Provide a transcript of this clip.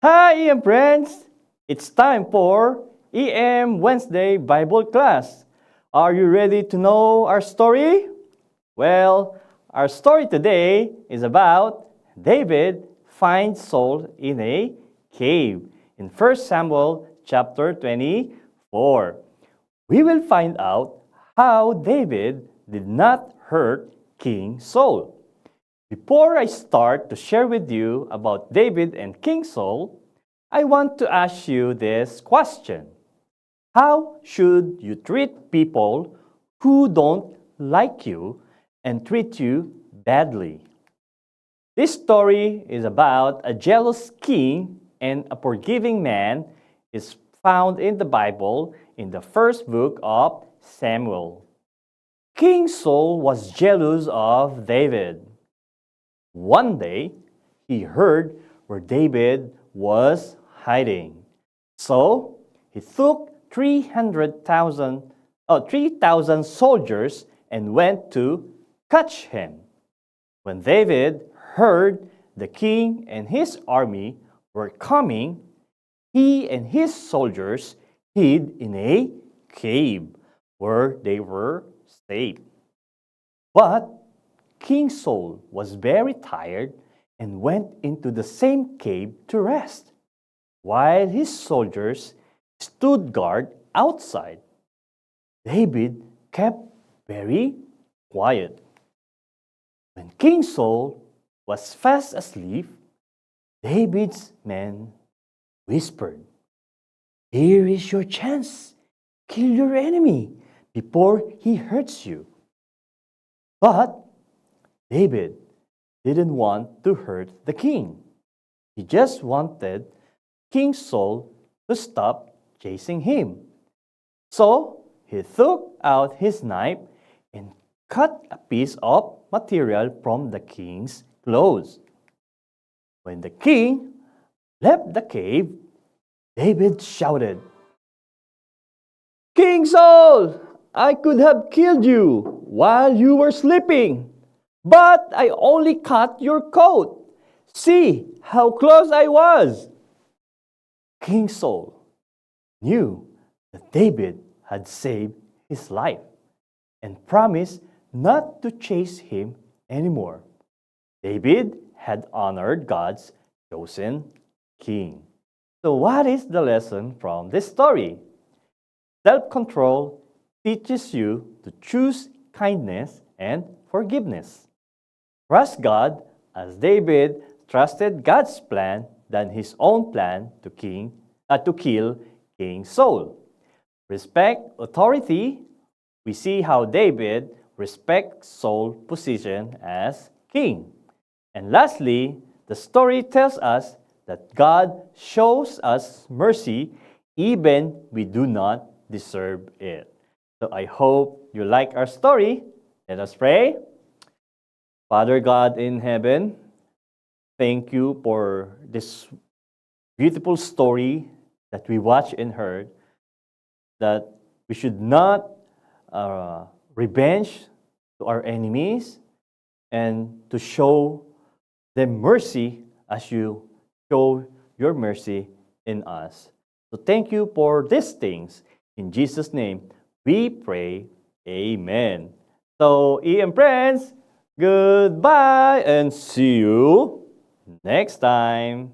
Hi, EM friends! It's time for EM Wednesday Bible class. Are you ready to know our story? Well, our story today is about David finds Saul in a cave in 1 Samuel chapter 24. We will find out how David did not hurt King Saul. Before I start to share with you about David and King Saul, I want to ask you this question. How should you treat people who don't like you and treat you badly? This story is about a jealous king and a forgiving man is found in the Bible in the first book of Samuel. King Saul was jealous of David. One day, he heard where David was hiding. So, he took 3,000 soldiers and went to catch him. When David heard the king and his army were coming, he and his soldiers hid in a cave where they were safe. But King Saul was very tired and went into the same cave to rest, while his soldiers stood guard outside. David kept very quiet. When King Saul was fast asleep, David's men whispered, "Here is your chance. Kill your enemy before he hurts you." But David didn't want to hurt the king. He just wanted King Saul to stop chasing him. So he took out his knife and cut a piece of material from the king's clothes. When the king left the cave, David shouted, "King Saul, I could have killed you while you were sleeping, but I only cut your coat. See how close I was." King Saul knew that David had saved his life and promised not to chase him anymore. David had honored God's chosen king. So what is the lesson from this story? Self-control teaches you to choose kindness and forgiveness. Trust God as David trusted God's plan than his own plan to kill King Saul. Respect authority. We see how David respects Saul's position as king. And lastly, the story tells us that God shows us mercy even we do not deserve it. So I hope you like our story. Let us pray. Father God in heaven, thank you for this beautiful story that we watched and heard, that we should not revenge to our enemies and to show them mercy as you show your mercy in us. So thank you for these things. In Jesus' name, we pray. Amen. So, EM friends, goodbye and see you next time.